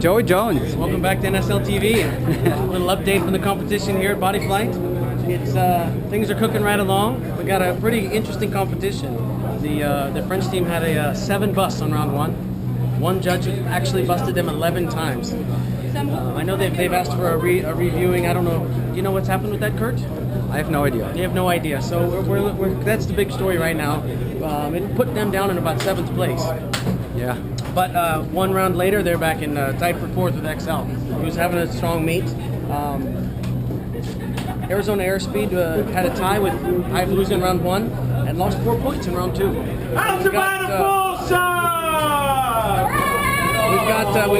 Joey Jones. Welcome back to NSL TV. A little update from the competition here at Body Flight. It's things are cooking right along. We got a pretty interesting competition. The French team had a 7 busts on round 1. One judge actually busted them 11 times. I know they've asked for a reviewing. I don't know. Do you know what's happened with that, Kurt? I have no idea. You have no idea. So that's the big story right now. It put them down in about 7th place. Yeah. But one round later, they're back in tied for 4th with XL. He was having a strong meet. Arizona Airspeed had a tie with Hayabusa in round 1 and lost 4 points in round 2. We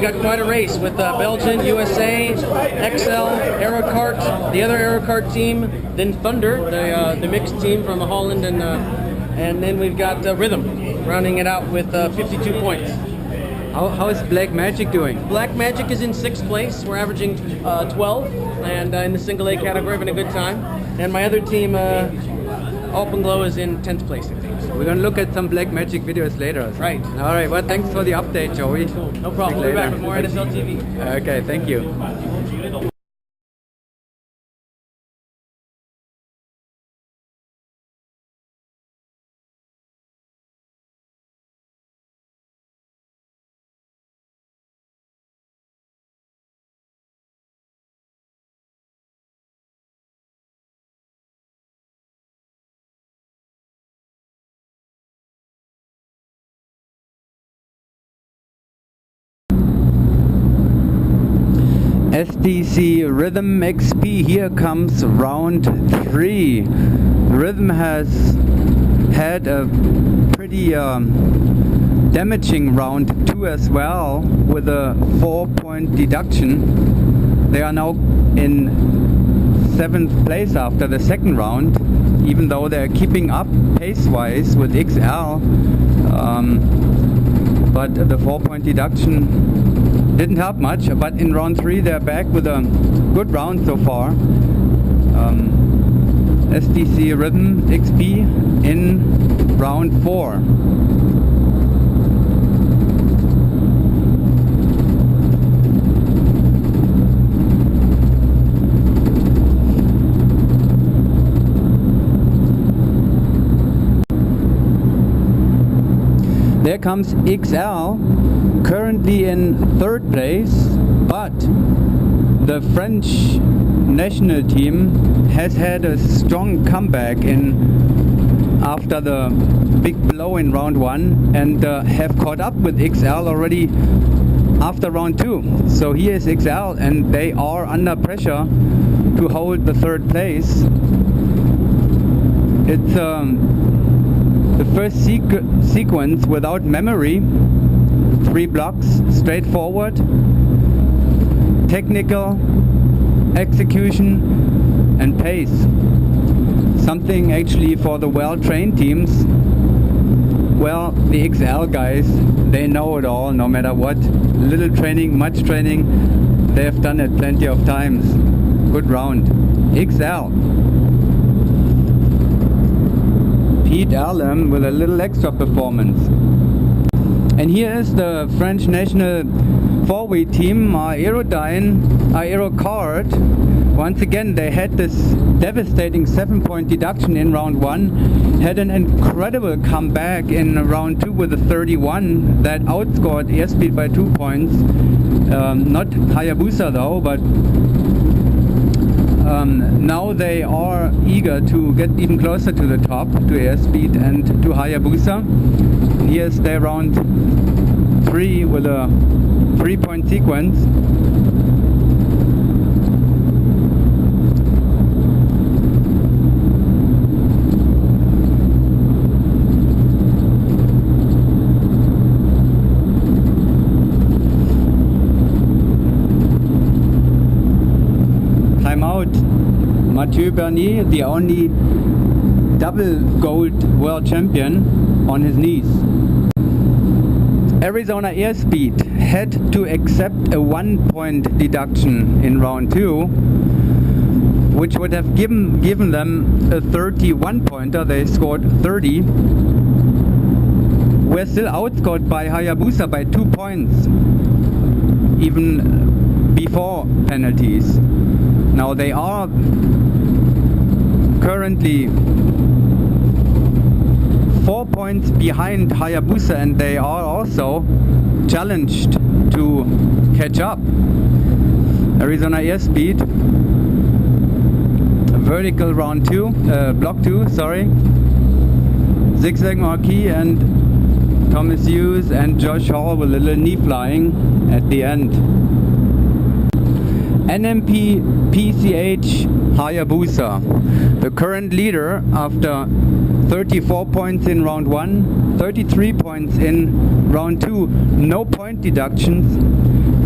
got quite a race with Belgian, USA, XL, Aerokart, the other Aerokart team, then Thunder, the mixed team from Holland, and then we've got Rhythm rounding it out with 52 points. How is Black Magic doing? Black Magic is in 6th place. We're averaging 12, and in the single A category, having a good time. And my other team, Alpenglow, is in 10th place, I think. We're going to look at some Black Magic videos later. Right. All right. Well, thanks for the update, Joey. Cool. No problem. We'll be back with more NSL TV. Okay. Thank you. SDC Rhythm XP, here comes round 3. Rhythm has had a pretty damaging round 2 as well, with a 4-point deduction. They are now in 7th place after the 2nd round, even though they're keeping up pace-wise with XL. But the 4-point deduction didn't help much. But in round 3 they're back with a good round so far. SDC Rhythm XP in round 4. There comes XL, currently in 3rd place, but the French national team has had a strong comeback after the big blow in round 1 and have caught up with XL already after round 2. So here is XL, and they are under pressure to hold the 3rd place. It's the first sequence without memory. 3 blocks, straightforward, technical, execution and pace. Something actually for the well-trained teams. Well, the XL guys, they know it all, no matter what. Little training, much training, they have done it plenty of times. Good round. XL. Pete Allen with a little extra performance. And here is the French national 4-wheel team, Aerodyne, Aerokart. Once again, they had this devastating 7-point deduction in round 1, had an incredible comeback in round 2 with a 31 that outscored Airspeed by 2 points. Not Hayabusa though, but now they are eager to get even closer to the top, to Airspeed and to Hayabusa. Here's their round 3 with a 3-point sequence. Mathieu Bernier, the only double gold world champion, on his knees. Arizona Airspeed had to accept a 1-point deduction in round 2, which would have given them a 31-pointer. They scored 30. We're still outscored by Hayabusa by 2 points. even before penalties. Now they are currently 4 points behind Hayabusa, and they are also challenged to catch up. Arizona Airspeed, vertical round 2, block 2, sorry. Zigzag Marquis and Thomas Hughes and Josh Hall with a little knee flying at the end. NMP PCH Hayabusa, the current leader after 34 points in round 1, 33 points in round 2, no point deductions,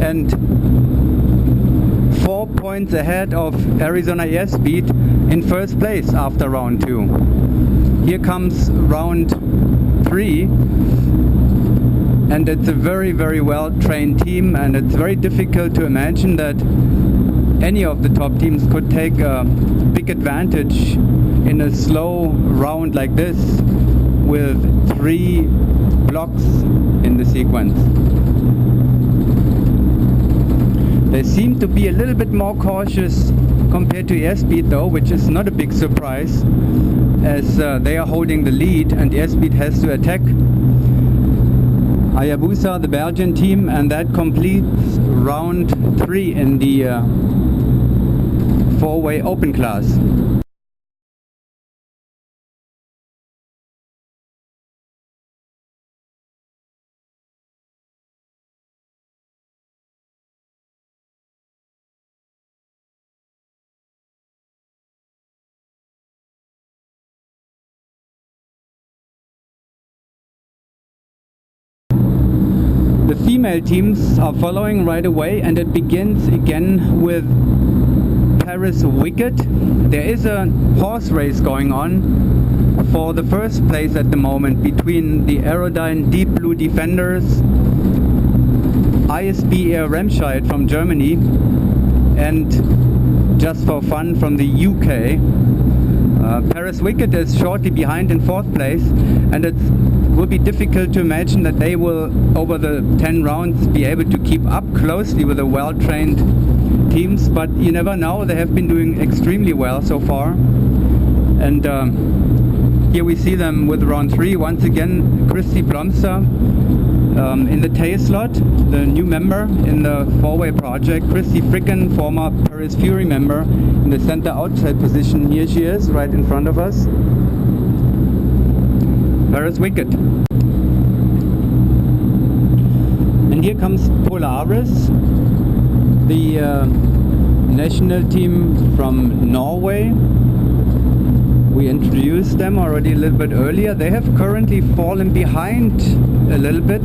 and 4 points ahead of Arizona Airspeed in first place after round 2. Here comes round 3, and it's a very, very well trained team, and it's very difficult to imagine that any of the top teams could take a big advantage in a slow round like this with 3 blocks in the sequence. They seem to be a little bit more cautious compared to Airspeed though, which is not a big surprise, as they are holding the lead and Airspeed has to attack Hayabusa, the Belgian team, and that completes round 3 in the 4-way open class. The female teams are following right away, and it begins again with Paris Wicket. There is a horse race going on for the first place at the moment between the Aerodyne Deep Blue Defenders, ISB Air Remscheid from Germany, and Just for Fun from the UK. Paris Wicket is shortly behind in 4th place, and it will be difficult to imagine that they will, over the 10 rounds, be able to keep up closely with the well-trained teams, but you never know. They have been doing extremely well so far, and here we see them with round 3 once again. Christy Blomster in the tail slot, the new member in the 4-way project. Christy Fricken, former Paris Fury member, in the center outside position. Here she is, right in front of us. Paris Wicket. And here comes Polaris, the national team from Norway. We introduced them already a little bit earlier. They have currently fallen behind a little bit,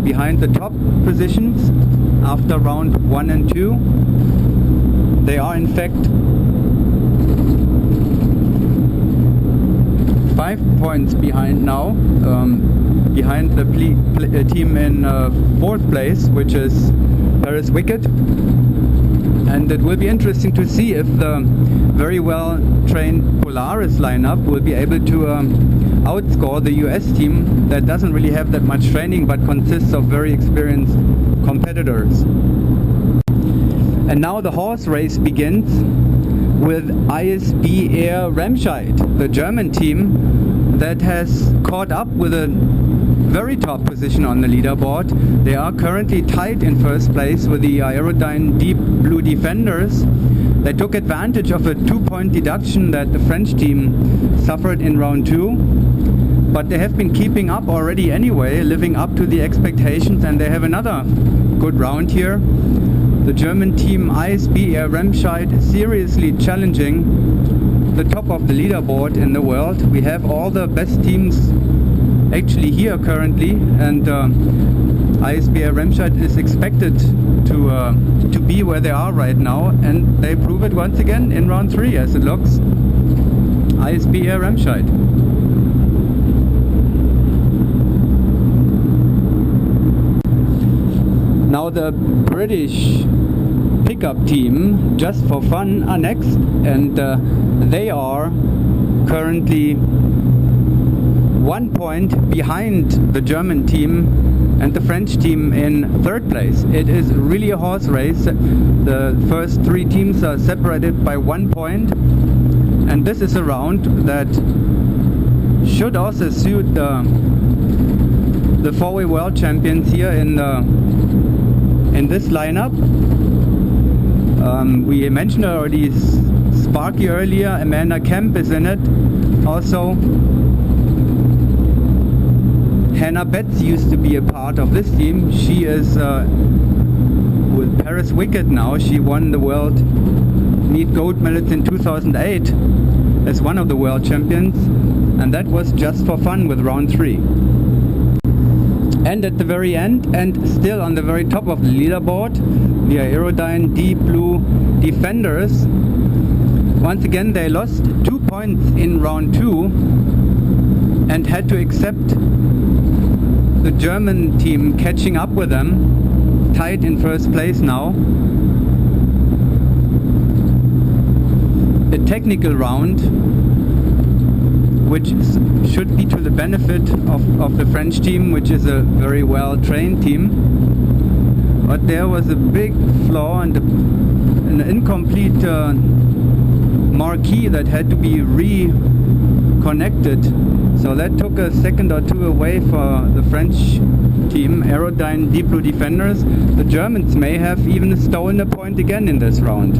behind the top positions after round 1 and 2. They are in fact 5 points behind now, behind the team in 4th place, which is Paris Wicket. And it will be interesting to see if the very well trained Polaris lineup will be able to outscore the US team that doesn't really have that much training but consists of very experienced competitors. And now the horse race begins with ISB Air Remscheid, the German team that has caught up with a very top position on the leaderboard. They are currently tied in first place with the Aerodyne Deep Blue Defenders. They took advantage of a 2-point deduction that the French team suffered in round 2, but they have been keeping up already anyway, living up to the expectations, and they have another good round here. The German team ISB Air Remscheid seriously challenging the top of the leaderboard in the world. We have all the best teams actually here currently, and ISB Air Remscheid is expected to be where they are right now, and they prove it once again in round 3 as it looks. ISB Air Remscheid. Now the British pickup team, Just for Fun, are next, and they are currently 1 point behind the German team and the French team in third place. It is really a horse race. The first three teams are separated by 1 point, and this is a round that should also suit the four-way world champions here in this lineup. We mentioned already Sparky earlier. Amanda Kemp is in it also. Hannah Betts used to be a part of this team. She is with Paris Wicked now. She won the world meet gold medals in 2008 as one of the world champions, and that was just for fun with round 3. And at the very end, and still on the very top of the leaderboard, the Aerodyne Deep Blue Defenders. Once again, they lost 2 points in round 2 and had to accept the German team catching up with them, tied in first place now. A technical round, which should be to the benefit of the French team, which is a very well trained team. But there was a big flaw and an incomplete marquee that had to be reconnected. So that took a second or two away for the French team, Aerodyne Deep Blue Defenders. The Germans may have even stolen a point again in this round.